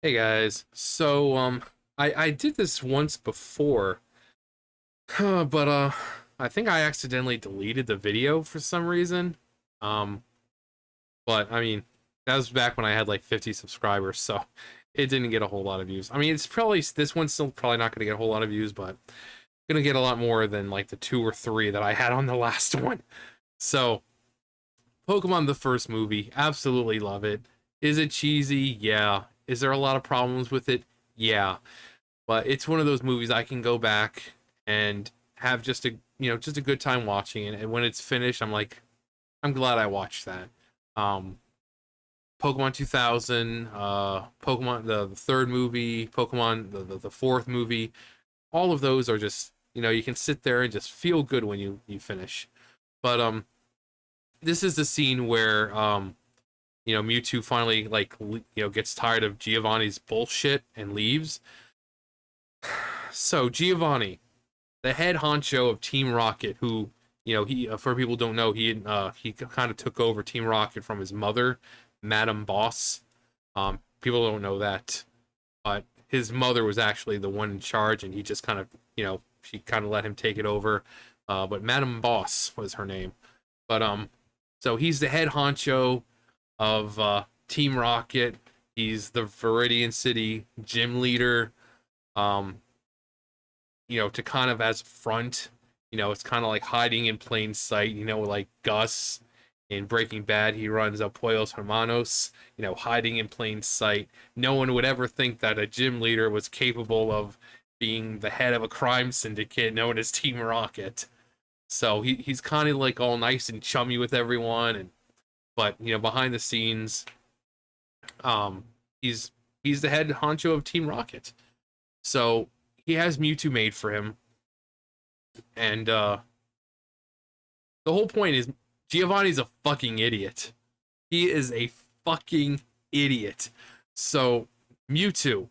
Hey guys, so I did this once before, but I think I accidentally deleted the video for some reason. Um, but I mean, that was back when I had like 50 subscribers, so it didn't get a whole lot of views. I mean, it's probably this one's still probably not going to get a whole lot of views, but gonna get a lot more than like the two or three that I had on the last one. So, Pokemon the first movie, absolutely love it. Is it cheesy? Yeah. Is there a lot of problems with it? Yeah. But it's one of those movies I can go back and have just a just a good time watching it. And when it's finished, I'm like, I'm glad I watched that. Um, Pokemon 2000, Pokemon the third movie, Pokemon the fourth movie, all of those are just you can sit there and just feel good when you finish. But this is the scene where Mewtwo finally gets tired of Giovanni's bullshit and leaves. So Giovanni, the head honcho of Team Rocket, who he for people who don't know, he kind of took over Team Rocket from his mother, Madam Boss. People don't know that, but his mother was actually the one in charge, and he just kind of she kind of let him take it over. But Madam Boss was her name. But so he's the head honcho of Team Rocket. He's the Viridian City gym leader. Um, to kind of as front, it's kind of like hiding in plain sight, like Gus in Breaking Bad, he runs Apoyos Hermanos, hiding in plain sight. No one would ever think that a gym leader was capable of being the head of a crime syndicate known as Team Rocket. So he's kind of like all nice and chummy with everyone, and but behind the scenes, um, he's he's the head honcho of Team Rocket. So he has Mewtwo made for him, and the whole point is Giovanni's a fucking idiot. He is a fucking idiot. So Mewtwo,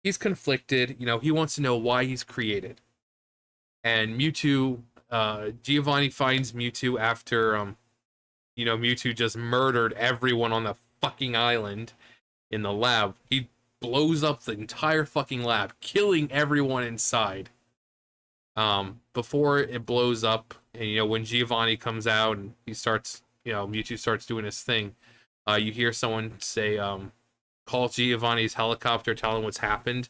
he's conflicted. He wants to know why he's created. And Giovanni finds Mewtwo after Mewtwo just murdered everyone on the fucking island in the lab. He blows up the entire fucking lab, killing everyone inside. Before it blows up, and when Giovanni comes out and he starts, Mewtwo starts doing his thing, you hear someone say, call Giovanni's helicopter, tell him what's happened.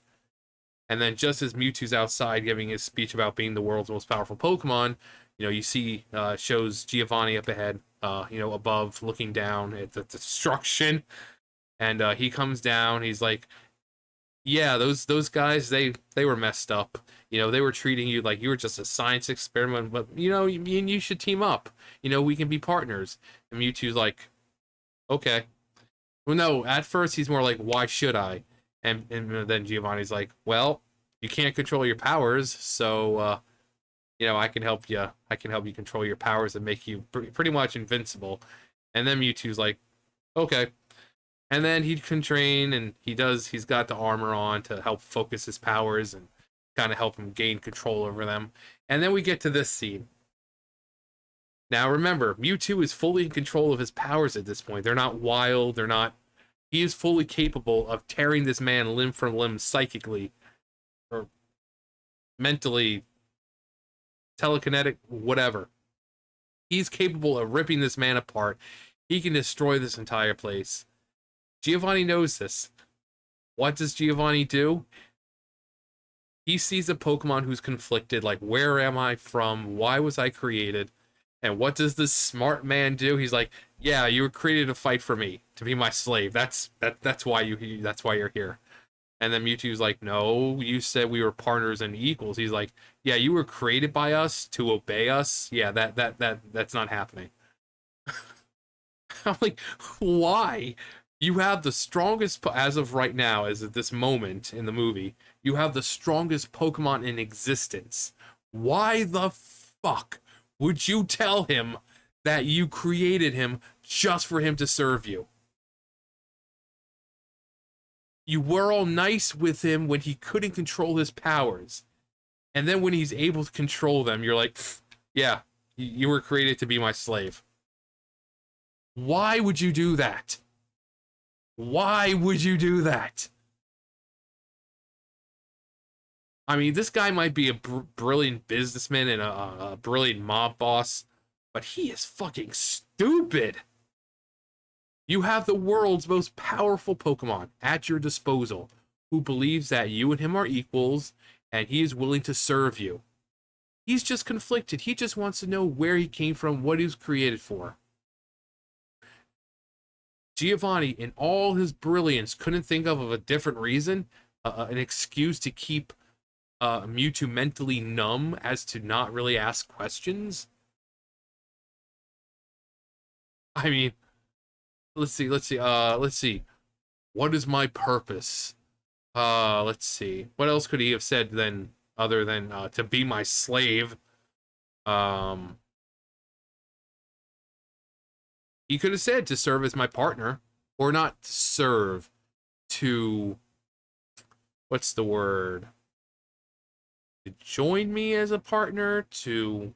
And then just as Mewtwo's outside giving his speech about being the world's most powerful Pokemon, you see shows Giovanni up ahead, above, looking down at the destruction. And he comes down. He's like, "Yeah, those guys, they were messed up. They were treating you like you were just a science experiment. But me and you should team up. We can be partners." And Mewtwo's like, "Okay." Well, no. At first, he's more like, "Why should I?" And then Giovanni's like, "Well, you can't control your powers, so I can help you. I can help you control your powers and make you pretty much invincible." And then Mewtwo's like, "Okay." And then he can train, and he's got the armor on to help focus his powers and kind of help him gain control over them. And then we get to this scene. Now remember, Mewtwo is fully in control of his powers at this point. They're not wild, they're not he is fully capable of tearing this man limb from limb psychically or mentally, telekinetic, whatever. He's capable of ripping this man apart. He can destroy this entire place. Giovanni knows this. What does Giovanni do? He sees a Pokemon who's conflicted, like, where am I from? Why was I created? And what does this smart man do? He's like, yeah, you were created to fight for me, to be my slave. That's why you're here. And then Mewtwo's like, no, you said we were partners and equals. He's like, yeah, you were created by us to obey us. Yeah, that's not happening. I'm like, why? You have the strongest, as of right now, as of this moment in the movie, you have the strongest Pokemon in existence. Why the fuck would you tell him that you created him just for him to serve you? You were all nice with him when he couldn't control his powers. And then when he's able to control them, you're like, yeah, you were created to be my slave. Why would you do that? Why would you do that? I mean, this guy might be a brilliant businessman and a brilliant mob boss, but he is fucking stupid. You have the world's most powerful Pokemon at your disposal, who believes that you and him are equals, and he is willing to serve you. He's just conflicted. He just wants to know where he came from, what he was created for. Giovanni, in all his brilliance, couldn't think of a different reason, an excuse to keep Mewtwo mentally numb as to not really ask questions. I mean, let's see. What is my purpose? Let's see. What else could he have said then, other than to be my slave? Um, he could have said to serve as my partner, or not serve, to, what's the word? To join me as a partner, to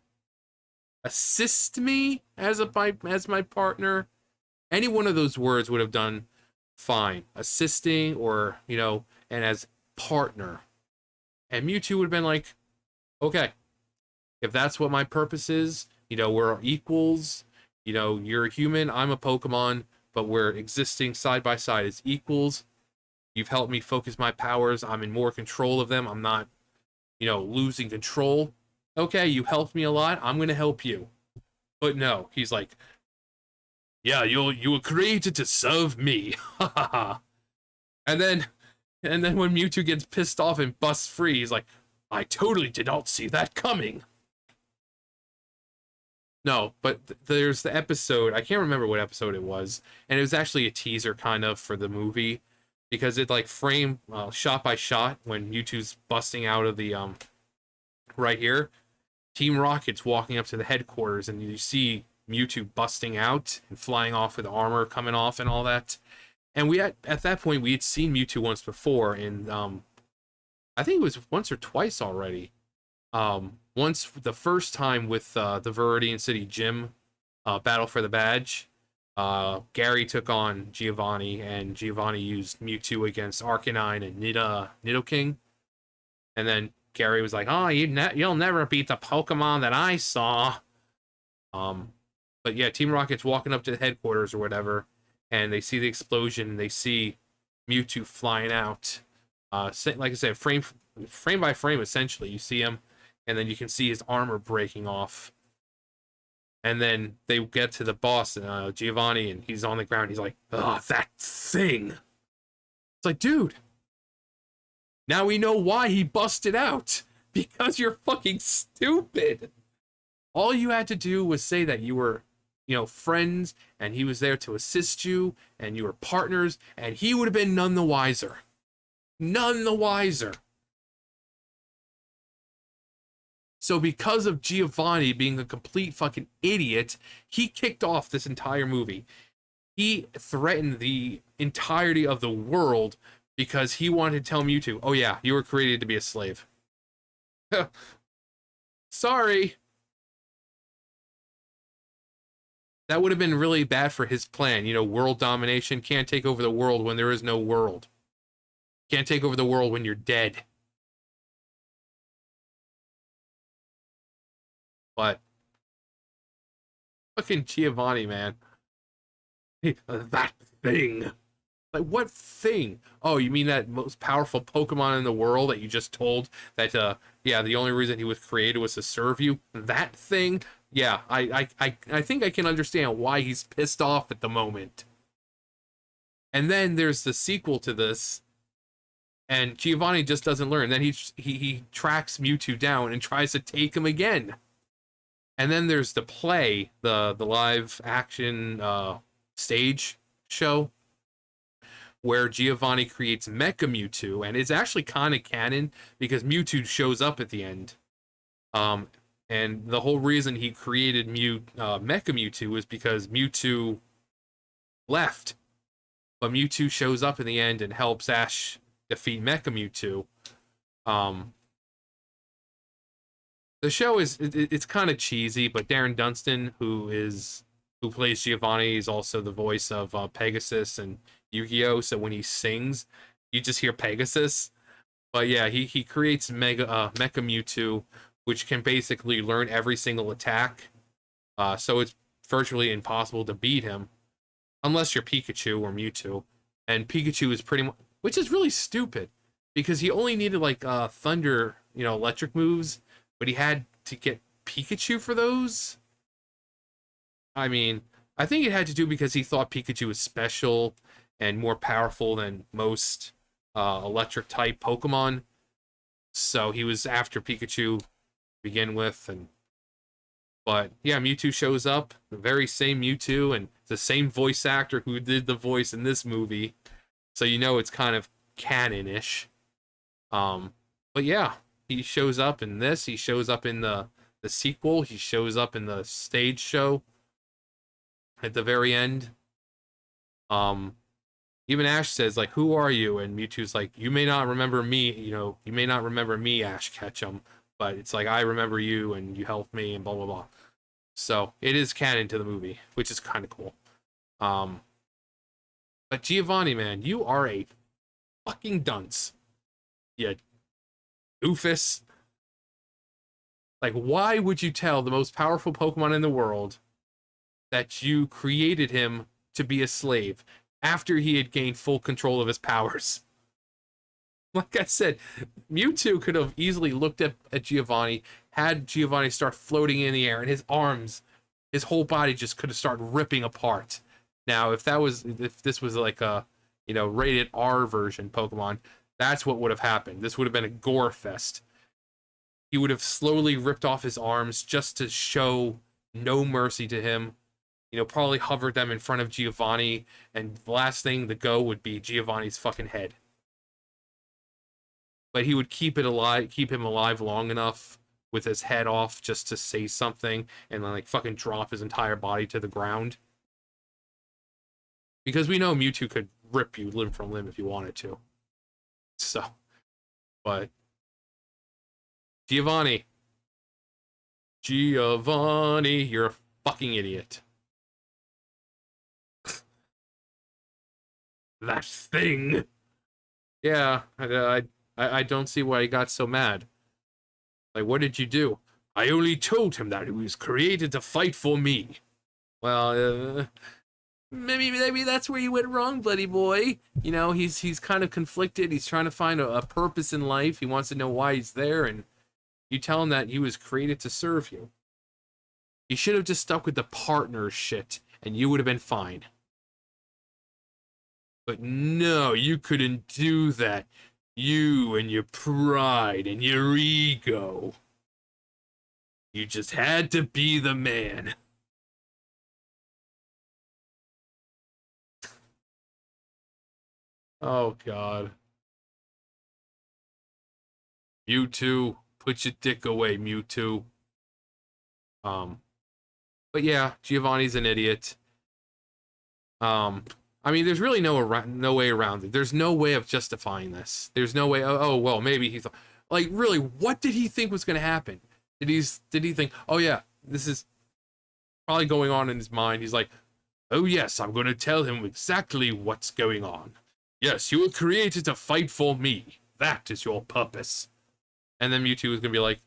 assist me as my partner. Any one of those words would have done fine. Assisting, or, you know, and as partner. And Mewtwo would have been like, okay, if that's what my purpose is, you know, we're equals, you know, you're a human, I'm a Pokemon, but we're existing side by side as equals. You've helped me focus my powers. I'm in more control of them. I'm not, you know, losing control. Okay, you helped me a lot. I'm going to help you. But no, he's like, yeah, you were created to serve me. and then and then when Mewtwo gets pissed off and busts free, he's like, I totally did not see that coming. No, but there's the episode, I can't remember what episode it was, and it was actually a teaser kind of for the movie, because it like framed shot by shot when Mewtwo's busting out of the right here. Team Rocket's walking up to the headquarters, and you see Mewtwo busting out and flying off with armor coming off and all that. And we at that point we had seen Mewtwo once before, and I think it was once or twice already. Once the first time with the Viridian City Gym battle for the badge. Gary took on Giovanni, and Giovanni used Mewtwo against Arcanine and Nidoking. And then Gary was like, "Oh, you'll never beat the Pokemon that I saw." But yeah, Team Rocket's walking up to the headquarters or whatever, and they see the explosion, and they see Mewtwo flying out. Like I said, frame by frame, essentially, you see him, and then you can see his armor breaking off. And then they get to the boss, Giovanni, and he's on the ground. He's like, "Oh, that thing!" It's like, dude, now we know why he busted out. Because you're fucking stupid. All you had to do was say that you were, you know, friends, and he was there to assist you, and you were partners, and he would have been none the wiser. None the wiser. So because of Giovanni being a complete fucking idiot, he kicked off this entire movie. He threatened the entirety of the world because he wanted to tell Mewtwo, oh yeah, you were created to be a slave. Sorry. That would have been really bad for his plan. You know, world domination. Can't take over the world when there is no world. Can't take over the world when you're dead. But fucking Giovanni, man. That thing. Like, what thing? Oh, you mean that most powerful Pokemon in the world that you just told that, yeah, the only reason he was created was to serve you? That thing? Yeah, I think I can understand why he's pissed off at the moment. And then there's the sequel to this, and Giovanni just doesn't learn. Then he tracks Mewtwo down and tries to take him again. And then there's the play, the live action stage show, where Giovanni creates Mecha Mewtwo, and it's actually kind of canon because Mewtwo shows up at the end. And the whole reason he created Mecha Mewtwo is because Mewtwo left, but Mewtwo shows up in the end and helps Ash defeat Mecha Mewtwo. The show it's kind of cheesy, but Darren Dunstan, who plays Giovanni, is also the voice of Pegasus and Yu-Gi-Oh! So when he sings, you just hear Pegasus. But yeah, he creates Mecha Mewtwo, which can basically learn every single attack. So it's virtually impossible to beat him unless you're Pikachu or Mewtwo. And Pikachu is pretty much, which is really stupid because he only needed like thunder, electric moves, but he had to get Pikachu for those. I mean, I think it had to do because he thought Pikachu was special and more powerful than most electric type Pokemon. So he was after Pikachu to begin with, and but yeah, Mewtwo shows up, the very same Mewtwo, and the same voice actor who did the voice in this movie. So it's kind of canon-ish. Um, but yeah, he shows up in this. He shows up in the sequel. He shows up in the stage show at the very end. Um, Even Ash says like, "Who are you?" And Mewtwo's like, "You may not remember me. You may not remember me, Ash Ketchum, but it's like I remember you, and you helped me, and blah blah blah." So it is canon to the movie, which is kind of cool. Um, but Giovanni, man, you are a fucking dunce. You doofus. Like, why would you tell the most powerful Pokemon in the world that you created him to be a slave after he had gained full control of his powers? Like I said, Mewtwo could have easily looked at Giovanni, had Giovanni start floating in the air, and his arms, his whole body just could have started ripping apart. Now, if this was like a, rated R version Pokemon, that's what would have happened. This would have been a gore fest. He would have slowly ripped off his arms just to show no mercy to him. Probably hovered them in front of Giovanni, and the last thing to go would be Giovanni's fucking head. But he would keep him alive long enough with his head off just to say something, and then like fucking drop his entire body to the ground. Because we know Mewtwo could rip you limb from limb if he wanted to. So, but Giovanni, you're a fucking idiot. That thing. Yeah, I don't see why he got so mad. Like, what did you do? I only told him that he was created to fight for me. Well, maybe that's where you went wrong, buddy boy. He's kind of conflicted. He's trying to find a purpose in life. He wants to know why he's there, and you tell him that he was created to serve you. He should have just stuck with the partner shit, and you would have been fine. But no, you couldn't do that. You and your pride and your ego. You just had to be the man. Oh, God. Mewtwo, put your dick away, Mewtwo. But yeah, Giovanni's an idiot. I mean, there's really no way around it. There's no way of justifying this. There's no way. Oh well, maybe he thought. Like, really, what did he think was going to happen? Did he think, oh yeah, this is probably going on in his mind? He's like, oh yes, I'm going to tell him exactly what's going on. Yes, you were created to fight for me. That is your purpose. And then Mewtwo is going to be like,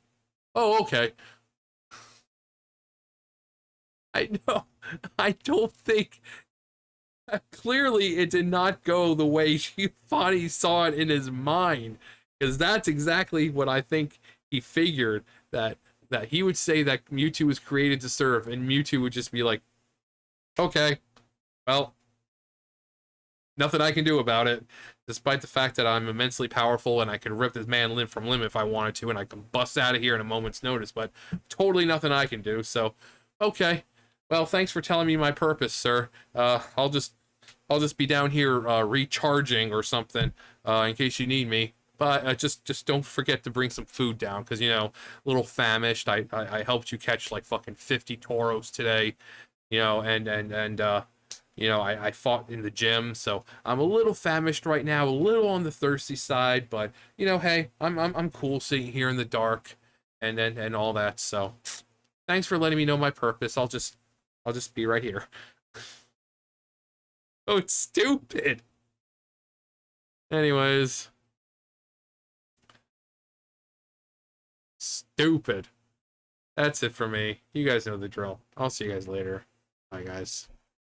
oh okay. I know. I don't think. Clearly, it did not go the way Giovanni saw it in his mind, because that's exactly what I think he figured, that he would say that Mewtwo was created to serve, and Mewtwo would just be like, okay, well, nothing I can do about it, despite the fact that I'm immensely powerful and I can rip this man limb from limb if I wanted to, and I can bust out of here in a moment's notice, but totally nothing I can do. So, okay, well, thanks for telling me my purpose, sir. I'll just be down here recharging or something in case you need me. But just don't forget to bring some food down, because a little famished. I helped you catch like fucking 50 toros today, and I fought in the gym, so I'm a little famished right now, a little on the thirsty side. But hey, I'm cool sitting here in the dark, and all that. So thanks for letting me know my purpose. I'll just be right here. Oh, it's stupid. Anyways, stupid. That's it for me. You guys know the drill. I'll see you guys later. Bye, guys.